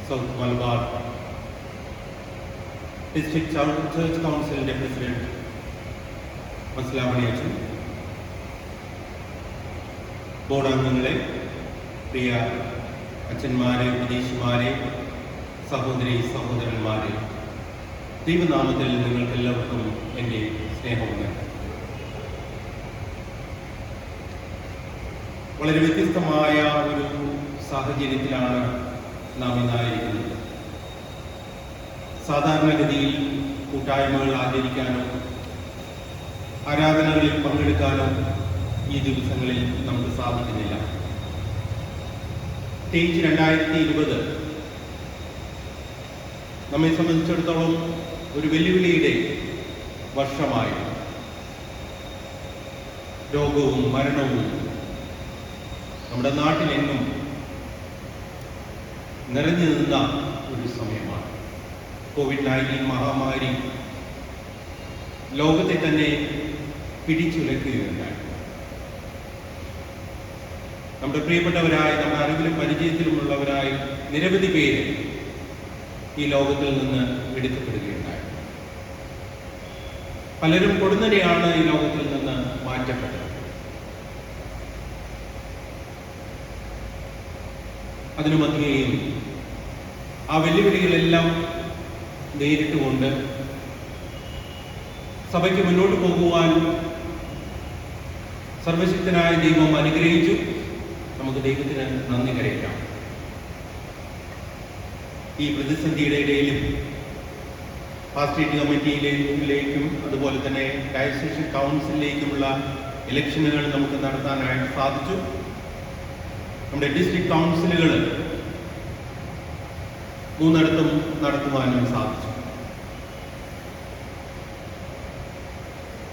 South Malabar district church കൗൺസിലിൻ്റെ president Maslamani അച്ഛൻ, board അംഗങ്ങളെ, പ്രിയ അച്ഛന്മാരെ, വിദേശിമാരെ, സഹോദരി സഹോദരന്മാരെ, ദൈവനാമത്തിൽ നിങ്ങൾക്കെല്ലാവർക്കും എൻ്റെ സ്നേഹമുണ്ട്. വളരെ വ്യത്യസ്തമായ ഒരു സാഹചര്യത്തിലാണ് നാം ഇന്നായിരിക്കുന്നത്. സാധാരണഗതിയിൽ കൂട്ടായ്മകൾ ആചരിക്കാനോ ആരാധനകളിൽ പങ്കെടുക്കാനോ ഈ ദിവസങ്ങളിൽ നമുക്ക് സാധിക്കുന്നില്ല. പ്രത്യേകിച്ച് 2020 നമ്മെ സംബന്ധിച്ചിടത്തോളം ഒരു വെല്ലുവിളിയുടെ വർഷമായി. രോഗവും മരണവും നമ്മുടെ നാട്ടിലെങ്ങും നിറഞ്ഞു നിന്ന ഒരു സമയമാണ്. COVID-19 മഹാമാരി ലോകത്തെ തന്നെ പിടിച്ചുലക്കുകയുണ്ടായി. നമ്മുടെ പ്രിയപ്പെട്ടവരായി, നമ്മുടെ അറിവിലും പരിചയത്തിലുമുള്ളവരായി നിരവധി പേര് ഈ ലോകത്തിൽ നിന്ന് എടുക്കപ്പെടുകയുണ്ടായി. പലരും കൊടുന്നനെയാണ് ഈ ലോകത്തിൽ നിന്ന് മാറ്റപ്പെട്ടത്. അതിനു മധ്യേയും ആ വെല്ലുവിളികളെല്ലാം നേരിട്ടുകൊണ്ട് സഭയ്ക്ക് മുന്നോട്ട് പോകുവാൻ സർവശക്തനായ ദൈവം അനുഗ്രഹിച്ചു. നമുക്ക് ദൈവത്തിന് നന്ദി കരയറ്റാം. ഈ പ്രതിസന്ധിയുടെ ഇടയിലും പാസ്റ്റേറ്റ് കമ്മിറ്റിയിലേക്കും അതുപോലെ തന്നെ ഡയസീഷൻ കൗൺസിലിലേക്കുമുള്ള ഇലക്ഷനുകൾ നമുക്ക് നടത്താനായിട്ട് സാധിച്ചു. നമ്മുടെ ഡിസ്ട്രിക്ട് കൗൺസിലുകൾ 3 നടത്തുവാനും സാധിച്ചു.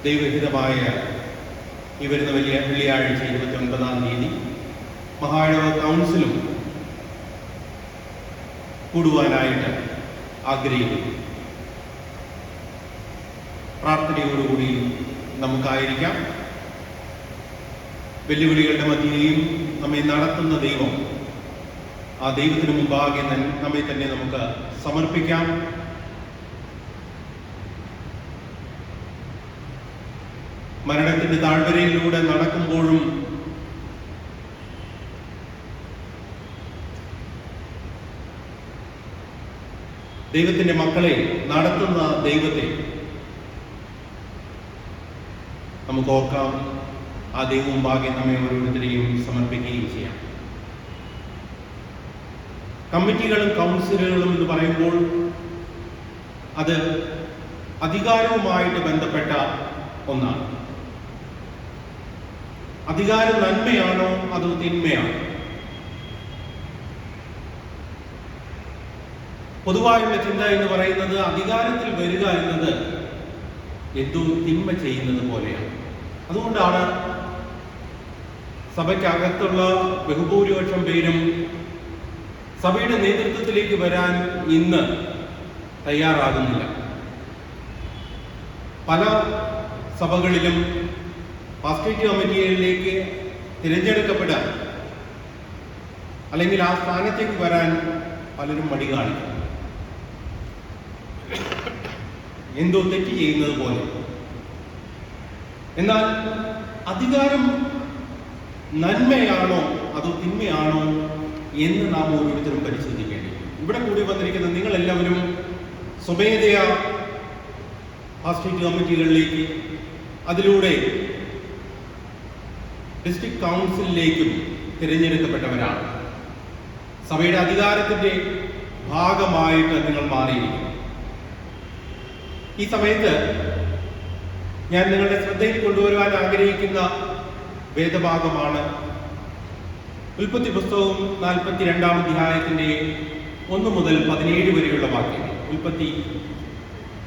ദൈവഹിതമായ ഈ വരുന്ന വെള്ളിയാഴ്ച 29-ാം തീയതി മഹാഇടവ കൗൺസിലും കൂടുവാനായിട്ട് ആഗ്രഹിക്കുന്നു. പ്രാർത്ഥനയോടുകൂടി നമുക്കായിരിക്കാം. വെല്ലുവിളികളുടെ മധ്യേയും നമ്മെ നടത്തുന്ന ദൈവം, ആ ദൈവത്തിന് മുമ്പാകെ നമ്മെ തന്നെ നമുക്ക് സമർപ്പിക്കാം. മരണത്തിന്റെ താഴ്വരയിലൂടെ നടക്കുമ്പോഴും ദൈവത്തിന്റെ മക്കളെ നടത്തുന്ന ദൈവത്തെ നമുക്ക് ഓർക്കാം. ആ ദൈവം മുമ്പാകെ നമ്മെ ഓരോരുത്തരെയും സമർപ്പിക്കുകയും ചെയ്യാം. കമ്മിറ്റികളും കൗൺസിലുകളും എന്ന് പറയുമ്പോൾ അത് അധികാരവുമായിട്ട് ബന്ധപ്പെട്ട ഒന്നാണ്. അധികാരം നന്മയാണോ അതോ തിന്മയാണോ? പൊതുവായുള്ള ചിന്ത എന്ന് പറയുന്നത് അധികാരത്തിൽ വരിക എന്നത് എന്തോ തിന്മ ചെയ്യുന്നത് പോലെയാണ്. അതുകൊണ്ടാണ് സഭയ്ക്കകത്തുള്ള ബഹുഭൂരിപക്ഷം പേരും സഭയുടെ നേതൃത്വത്തിലേക്ക് വരാൻ ഇന്ന് തയ്യാറാകുന്നില്ല. പല സഭകളിലും പാസ്റ്റേറ്റ് കമ്മിറ്റിയിലേക്ക് തിരഞ്ഞെടുക്കപ്പെടാൻ അല്ലെങ്കിൽ ആ സ്ഥാനത്തേക്ക് വരാൻ പലരും മടി കാണിക്കും. എന്തോ തെറ്റ് ചെയ്യുന്നത് പോലെ. എന്നാൽ അധികാരം നന്മയാണോ അതോ തിന്മയാണോ എന്ന് നാം ഓരോരുത്തരും പരിശോധിക്കേണ്ടിയിരിക്കും. ഇവിടെ കൂടി വന്നിരിക്കുന്ന നിങ്ങളെല്ലാവരും സ്വമേധയാ പാസ്റ്റേറ്റ് കമ്മിറ്റികളിലേക്ക്, അതിലൂടെ ഡിസ്ട്രിക്ട് കൗൺസിലിലേക്കും തിരഞ്ഞെടുക്കപ്പെട്ടവരാണ്. സഭയുടെ അധികാരത്തിന്റെ ഭാഗമായിട്ട് നിങ്ങൾ മാറിയിരിക്കും. ഈ സമയത്ത് ഞാൻ നിങ്ങളുടെ ശ്രദ്ധയിൽ കൊണ്ടുവരുവാൻ ആഗ്രഹിക്കുന്ന വേദഭാഗമാണ് ഉൽപ്പത്തി പുസ്തകം 42-ാം അധ്യായത്തിന്റെ 1 മുതൽ 17 വരെയുള്ള വാക്യങ്ങൾ. ഉൽപ്പത്തി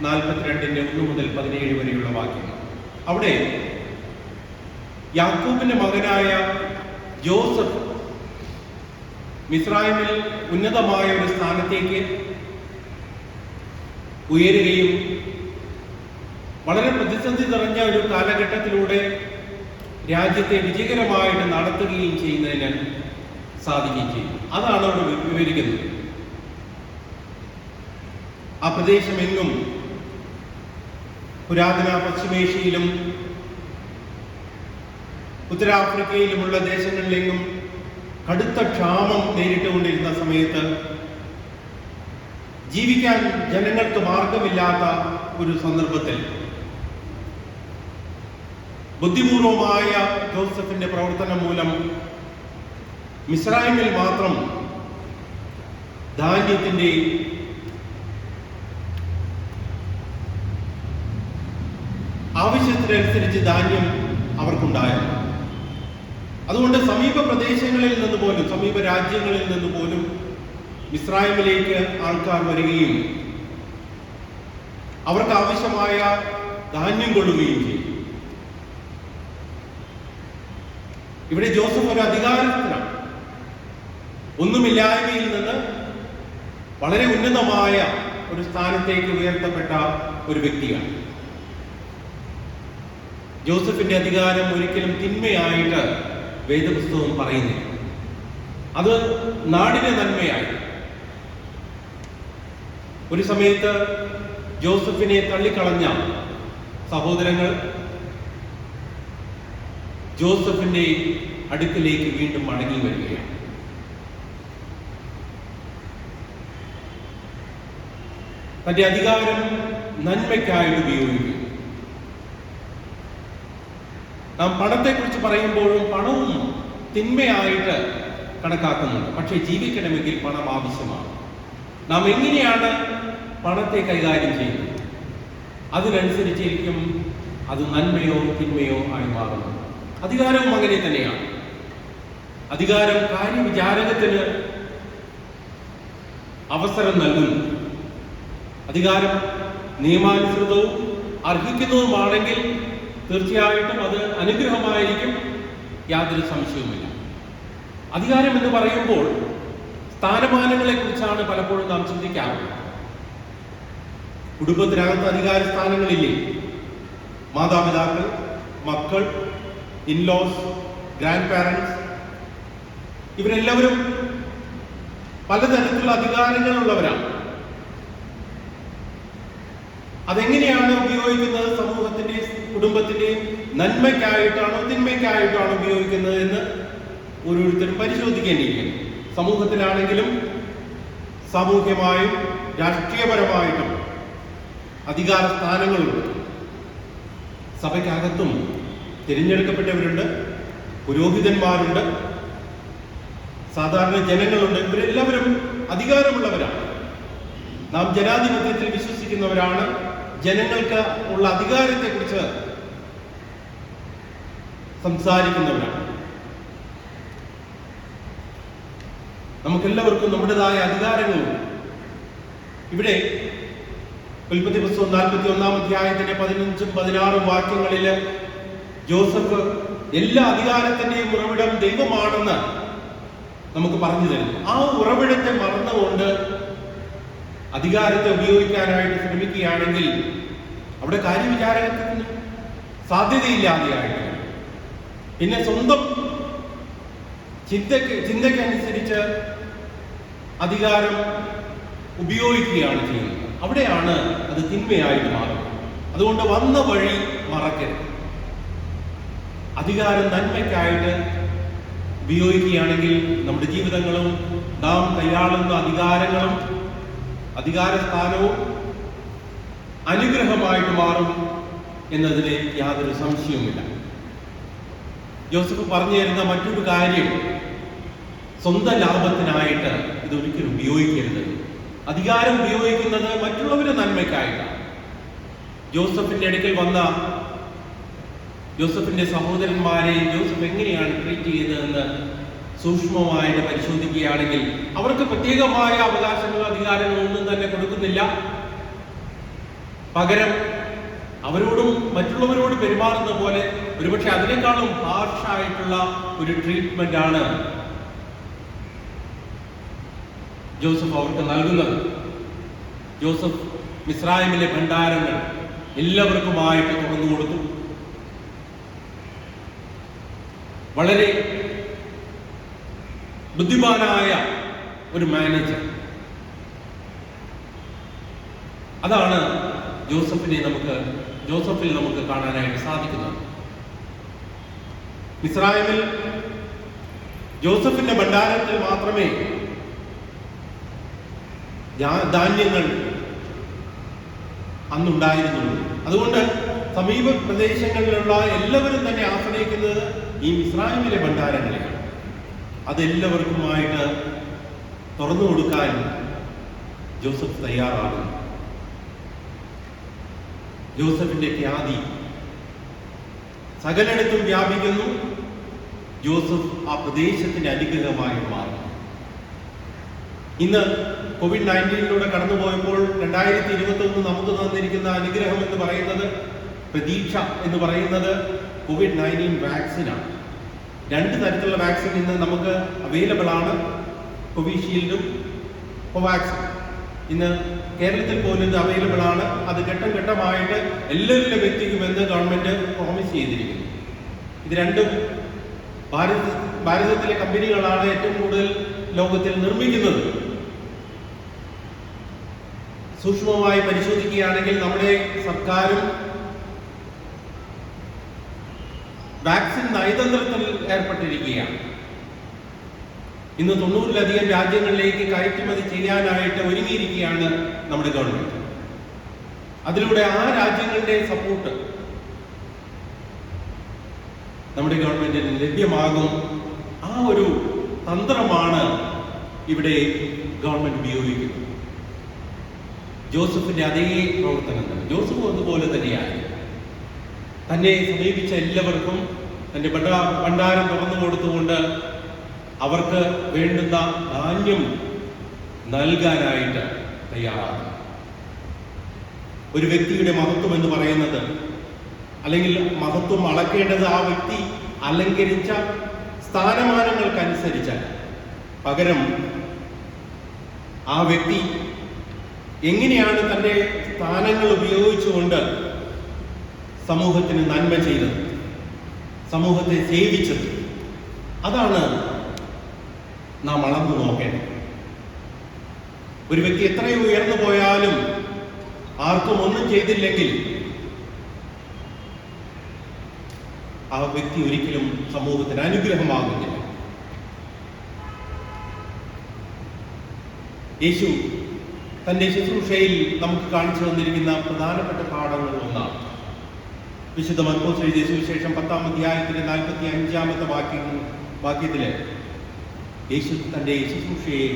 42-ന്റെ 1 മുതൽ 17 വരെയുള്ള വാക്യങ്ങൾ. അവിടെ യാക്കോബിന്റെ മകനായ ജോസഫ് മിസ്രൈമിൽ ഉന്നതമായ ഒരു സ്ഥാനത്തേക്ക് ഉയരുകയും വളരെ പ്രതിസന്ധി നിറഞ്ഞ ഒരു കാലഘട്ടത്തിലൂടെ രാജ്യത്തെ വിജയകരമായിട്ട് നടത്തുകയും ചെയ്യുന്നതിന് സാധിക്കുകയും ചെയ്യും. അതാണ് അവിടെ വിവരിക്കുന്നത്. ആ പ്രദേശമെങ്ങും പുരാതന പശ്ചിമേഷ്യയിലും ഉത്തരാഫ്രിക്കയിലുമുള്ള ദേശങ്ങളിലെങ്ങും കടുത്ത ക്ഷാമം നേരിട്ടുകൊണ്ടിരുന്ന സമയത്ത് ജീവിക്കാൻ ജനങ്ങൾക്ക് മാർഗമില്ലാത്ത ഒരു സന്ദർഭത്തിൽ ബുദ്ധിപൂർവമായ ജോസഫിന്റെ പ്രവർത്തനം മൂലം മിസ്രൈമിൽ മാത്രം ധാന്യത്തിന്റെ ആവശ്യത്തിനനുസരിച്ച് ധാന്യം അവർക്കുണ്ടായിരുന്നു. അതുകൊണ്ട് സമീപ പ്രദേശങ്ങളിൽ നിന്ന് പോലും സമീപ രാജ്യങ്ങളിൽ നിന്ന് പോലും മിസ്രൈമിലേക്ക് ആൾക്കാർ വരികയും അവർക്ക് ആവശ്യമായ ധാന്യം കൊള്ളുകയും ചെയ്യും. ഇവിടെ ജോസഫ് ഒരു അധികാരത്തിലാണ്. ഒന്നുമില്ലായ്മയിൽ നിന്ന് വളരെ ഉന്നതമായ ഒരു സ്ഥാനത്തേക്ക് ഉയർത്തപ്പെട്ട ഒരു വ്യക്തിയാണ്. ജോസഫിന്റെ അധികാരം ഒരിക്കലും തിന്മയായിട്ട് വേദപുസ്തകം പറയുന്നില്ല. അത് നാടിന്റെ നന്മയായി. ഒരു സമയത്ത് ജോസഫിനെ തള്ളിക്കളഞ്ഞ സഹോദരങ്ങൾ ജോസഫിന്റെ അടുക്കിലേക്ക് വീണ്ടും മടങ്ങി വരികയാണ്. തന്റെ അധികാരം നന്മയ്ക്കായിട്ട് ഉപയോഗിക്കും. നാം പണത്തെക്കുറിച്ച് പറയുമ്പോഴും പണവും തിന്മയായിട്ട് കണക്കാക്കുന്നുണ്ട്. പക്ഷേ ജീവിക്കണമെങ്കിൽ പണം ആവശ്യമാണ്. നാം എങ്ങനെയാണ് പണത്തെ കൈകാര്യം ചെയ്യുന്നത് അതിനനുസരിച്ചിരിക്കും അത് നന്മയോ തിന്മയോ ആയി മാറുന്നത്. അധികാരവും അങ്ങനെ തന്നെയാണ്. അധികാരം കാര്യവിചാരകത്തിന് അവസരം നൽകുന്നു. അധികാരം നിയമാനുസൃതവും അർഹിക്കുന്നതുമാണെങ്കിൽ തീർച്ചയായിട്ടും അത് അനുഗ്രഹമായിരിക്കും, യാതൊരു സംശയവുമില്ല. അധികാരം എന്ന് പറയുമ്പോൾ സ്ഥാനമാനങ്ങളെ കുറിച്ചാണ് പലപ്പോഴും നാം ചിന്തിക്കാറുള്ളത്. കുടുംബത്തിനകത്ത് അധികാര സ്ഥാനങ്ങളില്ലേ? മാതാപിതാക്കൾ, മക്കൾ, ഇൻലോസ്, ഗ്രാൻഡ് പാരന്റ്സ്, ഇവരെല്ലാവരും പലതരത്തിലുള്ള അധികാരങ്ങളുള്ളവരാണ്. അതെങ്ങനെയാണ് ഉപയോഗിക്കുന്നത്? സമൂഹത്തിന്റെയും കുടുംബത്തിന്റെയും നന്മയ്ക്കായിട്ടാണോ തിന്മയ്ക്കായിട്ടാണോ ഉപയോഗിക്കുന്നത് എന്ന് ഓരോരുത്തരും പരിശോധിക്കേണ്ടിയിരിക്കുന്നു. സമൂഹത്തിലാണെങ്കിലും സാമൂഹ്യമായും രാഷ്ട്രീയപരമായിട്ടും അധികാര സ്ഥാനങ്ങളുണ്ട്. സഭയ്ക്കകത്തും തിരഞ്ഞെടുക്കപ്പെട്ടവരുണ്ട്, പുരോഹിതന്മാരുണ്ട്, സാധാരണ ജനങ്ങളുണ്ട്. ഇവരെല്ലാവരും അധികാരമുള്ളവരാണ്. നാം ജനാധിപത്യത്തിൽ വിശ്വസിക്കുന്നവരാണ്. ജനങ്ങൾക്ക് ഉള്ള അധികാരത്തെക്കുറിച്ച് സംസാരിക്കുന്നവരാണ്. നമുക്കെല്ലാവർക്കും നമ്മുടേതായ അധികാരങ്ങളുണ്ട്. ഇവിടെ ഉൽപ്പത്തി പുസ്തകം 41-ാം അധ്യായത്തിന്റെ 15-16 വാക്യങ്ങളിൽ ജോസഫ് എല്ലാ അധികാരത്തിന്റെയും ഉറവിടം ദൈവമാണെന്ന് നമുക്ക് പറഞ്ഞു തരുന്നു. ആ ഉറവിടത്തെ മറന്നുകൊണ്ട് അധികാരത്തെ ഉപയോഗിക്കാനായിട്ട് ശ്രമിക്കുകയാണെങ്കിൽ അവിടെ കാര്യവിചാരകത്തിന് സാധ്യതയില്ലാതെയായിട്ട് പിന്നെ സ്വന്തം ചിന്തയ്ക്കനുസരിച്ച് അധികാരം ഉപയോഗിക്കുകയാണ് ചെയ്യുന്നത്. അവിടെയാണ് അത് തിന്മയായിട്ട് മാറുന്നത്. അതുകൊണ്ട് വന്ന വഴി മറക്കരുത്. അധികാരം നന്മയ്ക്കായിട്ട് ഉപയോഗിക്കുകയാണെങ്കിൽ നമ്മുടെ ജീവിതങ്ങളും നാം കൈയാളുന്ന അധികാരങ്ങളും അധികാരസ്ഥാനവും അനുഗ്രഹമായിട്ട് മാറും എന്നതിന് യാതൊരു സംശയവുമില്ല. ജോസഫ് പറഞ്ഞു തരുന്ന മറ്റൊരു കാര്യം, സ്വന്തം ലാഭത്തിനായിട്ട് ഇതൊരിക്കലും ഉപയോഗിക്കരുത്. അധികാരം ഉപയോഗിക്കുന്നത് മറ്റുള്ളവരുടെ നന്മയ്ക്കായിട്ടാണ്. ജോസഫിന്റെ അടുക്കൽ വന്ന ജോസഫിന്റെ സഹോദരന്മാരെ ജോസഫ് എങ്ങനെയാണ് ട്രീറ്റ് ചെയ്തതെന്ന് സൂക്ഷ്മമായിട്ട് പരിശോധിക്കുകയാണെങ്കിൽ അവർക്ക് പ്രത്യേകമായ അവകാശങ്ങളോ അധികാരങ്ങളോ ഒന്നും തന്നെ കൊടുക്കുന്നില്ല. പകരം അവരോടും മറ്റുള്ളവരോട് പെരുമാറുന്ന പോലെ ഒരുപക്ഷെ അതിനേക്കാളും ഹാർഷായിട്ടുള്ള ഒരു ട്രീറ്റ്മെന്റ് ആണ് ജോസഫ് അവർക്ക് നൽകുന്നത്. ജോസഫ് മിസ്രൈമിലെ ഭണ്ഡാരങ്ങൾ എല്ലാവർക്കുമായിട്ട് തുറന്നു കൊടുത്തു. വളരെ ബുദ്ധിമാനായ ഒരു മാനേജർ. അതാണ് ജോസഫിൽ നമുക്ക് കാണാനായിട്ട് സാധിക്കുന്നത്. മിസ്രയീമിൽ ജോസഫിന്റെ ഭണ്ഡാരത്തിൽ മാത്രമേ ധാന്യങ്ങൾ അന്നുണ്ടായിരുന്നുള്ളൂ. അതുകൊണ്ട് സമീപ പ്രദേശങ്ങളിലുള്ള എല്ലാവരും തന്നെ ആശ്രയിക്കുന്നത് ഈ മിസ്രയീമിലെ ഭണ്ഡാരങ്ങളെയാണ്. അതെല്ലാവർക്കുമായിട്ട് തുറന്നു കൊടുക്കാൻ ജോസഫ് തയ്യാറാകുന്നു. ജോസഫിന്റെ ഖ്യാതി സകലയിടത്തും വ്യാപിക്കുന്നു. ജോസഫ് ആ പ്രദേശത്തിന്റെ അനുഗ്രഹമായി മാറി. ഇന്ന് COVID-19 കടന്നുപോയപ്പോൾ 2021 നമുക്ക് തന്നിരിക്കുന്ന അനുഗ്രഹം എന്ന് പറയുന്നത്, പ്രതീക്ഷ എന്ന് പറയുന്നത് COVID-19 വാക്സിനാണ്. 2 തരത്തിലുള്ള വാക്സിൻ ഇന്ന് നമുക്ക് അവൈലബിൾ ആണ്. കോവിഷീൽഡും കോവാക്സിൻ ഇന്ന് കേരളത്തിൽ പോലും ഇത് അവൈലബിൾ ആണ്. അത് ഘട്ടം ഘട്ടമായിട്ട് എല്ലാവരുടെ വ്യക്തിക്കുമെന്ന് ഗവൺമെന്റ് പ്രോമിസ് ചെയ്തിരിക്കുന്നു. ഇത് രണ്ടും ഭാരതത്തിലെ കമ്പനികളാണ് ഏറ്റവും കൂടുതൽ ലോകത്തിൽ നിർമ്മിക്കുന്നത്. സൂക്ഷ്മമായി പരിശോധിക്കുകയാണെങ്കിൽ നമ്മുടെ സർക്കാരും വാക്സിൻ നയതന്ത്രത്തിൽ ഏർപ്പെട്ടിരിക്കുകയാണ്. ഇന്ന് 90-ലധികം രാജ്യങ്ങളിലേക്ക് കയറ്റുമതി ചെയ്യാനായിട്ട് ഒരുങ്ങിയിരിക്കുകയാണ് നമ്മുടെ ഗവൺമെന്റ്. അതിലൂടെ ആ രാജ്യങ്ങളുടെ സപ്പോർട്ട് നമ്മുടെ ഗവൺമെന്റിന് ലഭ്യമാകും. ആ ഒരു തന്ത്രമാണ് ഇവിടെ ഗവൺമെന്റ് ഉപയോഗിക്കുന്നത്. ജോസഫിന്റെ അതേ പ്രവർത്തനം തന്നെ. ജോസഫ് അതുപോലെ തന്നെയാണ്. തന്നെ സമീപിച്ച എല്ലാവർക്കും തന്റെ ഭണ്ഡാരം തുറന്നു കൊടുത്തുകൊണ്ട് അവർക്ക് വേണ്ടുന്ന ധാന്യം നൽകാനായിട്ട് തയ്യാറാകും. ഒരു വ്യക്തിയുടെ മഹത്വം എന്ന് പറയുന്നത്, അല്ലെങ്കിൽ മഹത്വം അളക്കേണ്ടത് ആ വ്യക്തി അലങ്കരിച്ച സ്ഥാനമാനങ്ങൾക്കനുസരിച്ചല്ല, പകരം ആ വ്യക്തി എങ്ങനെയാണ് തന്റെ സ്ഥാനങ്ങൾ ഉപയോഗിച്ചുകൊണ്ട് സമൂഹത്തിന് നന്മ ചെയ്തത്, സമൂഹത്തെ സേവിച്ചത്. അതാണ് നാം അളന്നു നോക്കേണ്ടത്. ഒരു വ്യക്തി എത്രയും ഉയർന്നു പോയാലും ആർക്കും ഒന്നും ചെയ്തില്ലെങ്കിൽ ആ വ്യക്തി ഒരിക്കലും സമൂഹത്തിന് അനുഗ്രഹമാകുന്നില്ല. യേശു തന്റെ ശുശ്രൂഷയിൽ നമുക്ക് കാണിച്ചു തന്നിരിക്കുന്ന പ്രധാനപ്പെട്ട പാഠങ്ങളിൽ ഒന്നാണ് വിശുദ്ധ മർക്കോസ് എഴുതിയ സുവിശേഷം 10-ാം അധ്യായത്തിലെ 45-ാമത്തെ വാക്യത്തില് യേശു തന്റെ ശുശ്രൂഷയെ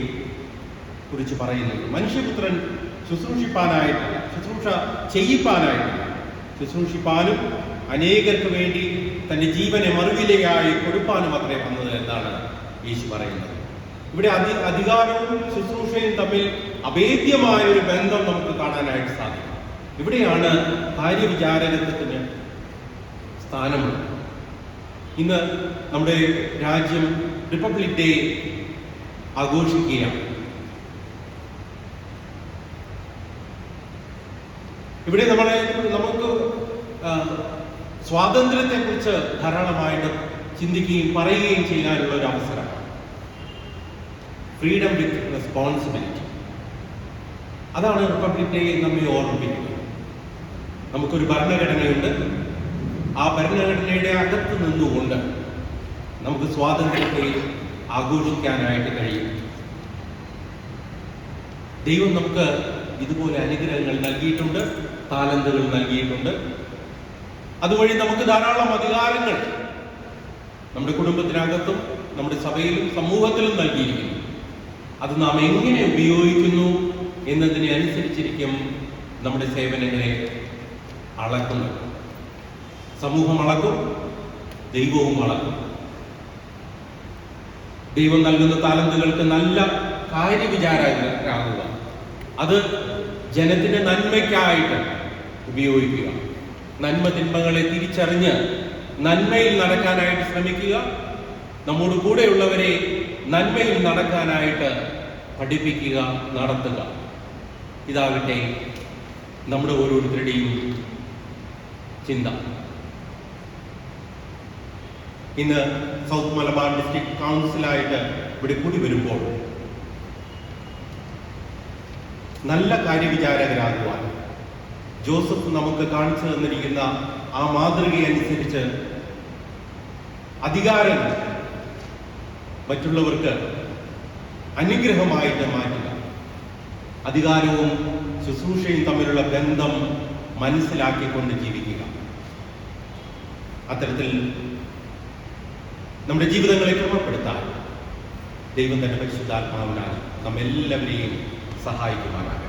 കുറിച്ച് പറയുന്നത്, മനുഷ്യപുത്രൻ ശുശ്രൂഷിപ്പാനായിട്ടല്ല, ശുശ്രൂഷ ചെയ്യിപ്പാനായിട്ടല്ല, ശുശ്രൂഷിപ്പാനും അനേകർക്ക് വേണ്ടി തന്റെ ജീവനെ മറുവിലയായി കൊടുപ്പാനും അത്രേ വന്നത് എന്നാണ് യേശു പറയുന്നത്. ഇവിടെ അധികാരവും ശുശ്രൂഷയും തമ്മിൽ അഭേദ്യമായ ഒരു ബന്ധം നമുക്ക് കാണാനായിട്ട് സാധിക്കും. ഇവിടെയാണ് കാര്യവിചാരകത്വത്തിന് സ്ഥാനമുള്ളത്. ഇന്ന് നമ്മുടെ രാജ്യം റിപ്പബ്ലിക് ഡേ ആഘോഷിക്കുകയാണ്. ഇവിടെ നമുക്ക് സ്വാതന്ത്ര്യത്തെ കുറിച്ച് ധാരാളമായിട്ട് ചിന്തിക്കുകയും പറയുകയും ചെയ്യാനുള്ള ഒരു അവസരമാണ്. ഫ്രീഡം വിത്ത് റെസ്പോൺസിബിലിറ്റി, അതാണ് റിപ്പബ്ലിക് ഡേ നമ്മെ ഓർമ്മിപ്പിക്കുന്നത്. നമുക്കൊരു ഭരണഘടനയുണ്ട്. ആ ഭരണഘടനയുടെ അകത്ത് നിന്നുകൊണ്ട് നമുക്ക് സ്വാതന്ത്ര്യത്തെ ആഘോഷിക്കാനായിട്ട് കഴിയും. ദൈവം നമുക്ക് ഇതുപോലെ അനുഗ്രഹങ്ങൾ നൽകിയിട്ടുണ്ട്, താലന്തുകൾ നൽകിയിട്ടുണ്ട്. അതുവഴി നമുക്ക് ധാരാളം അധികാരങ്ങൾ നമ്മുടെ കുടുംബത്തിനകത്തും നമ്മുടെ സഭയിലും സമൂഹത്തിലും നൽകിയിരിക്കുന്നു. അത് നാം എങ്ങനെ ഉപയോഗിക്കുന്നു എന്നതിനെ അനുസരിച്ചിരിക്കും നമ്മുടെ സേവനങ്ങളെ അളക്കുന്നത്. സമൂഹം അളക്കും, ദൈവവും അളക്കും. ദൈവം നൽകുന്ന താലന്തുകൾക്ക് നല്ല കാര്യവിചാരകരാകുക, അത് ജനത്തിന്റെ നന്മയ്ക്കായിട്ട് ഉപയോഗിക്കുക, നന്മ തിന്മകളെ തിരിച്ചറിഞ്ഞ് നന്മയിൽ നടക്കാനായിട്ട് ശ്രമിക്കുക, നമ്മോട് കൂടെയുള്ളവരെ നന്മയിൽ നടക്കാനായിട്ട് പഠിപ്പിക്കുക, നടത്തുക. ഇതാകട്ടെ നമ്മുടെ ഓരോരുത്തരുടെയും ചിന്ത. ഇന്ന് സൗത്ത് മലബാർ ഡിസ്ട്രിക്ട് കൗൺസിലായിട്ട് ഇവിടെ കൂടി വരുമ്പോൾ നല്ല കാര്യവിചാരകരാകുവാൻ ജോസഫ് നമുക്ക് കാണിച്ചു തന്നിരിക്കുന്ന ആ മാതൃകയനുസരിച്ച് അധികാരം മറ്റുള്ളവർക്ക് അനുഗ്രഹമായിട്ട് മാറ്റുക, അധികാരവും ശുശ്രൂഷയും തമ്മിലുള്ള ബന്ധം മനസ്സിലാക്കിക്കൊണ്ട് ജീവിക്കുക. അത്തരത്തിൽ നമ്മുടെ ജീവിതങ്ങളെ ക്രമപ്പെടുത്താൻ ദൈവം തന്റെ പരിശുദ്ധാത്മാവിനാൽ നമ്മെല്ലാവരെയും സഹായിക്കുമാറാകട്ടെ.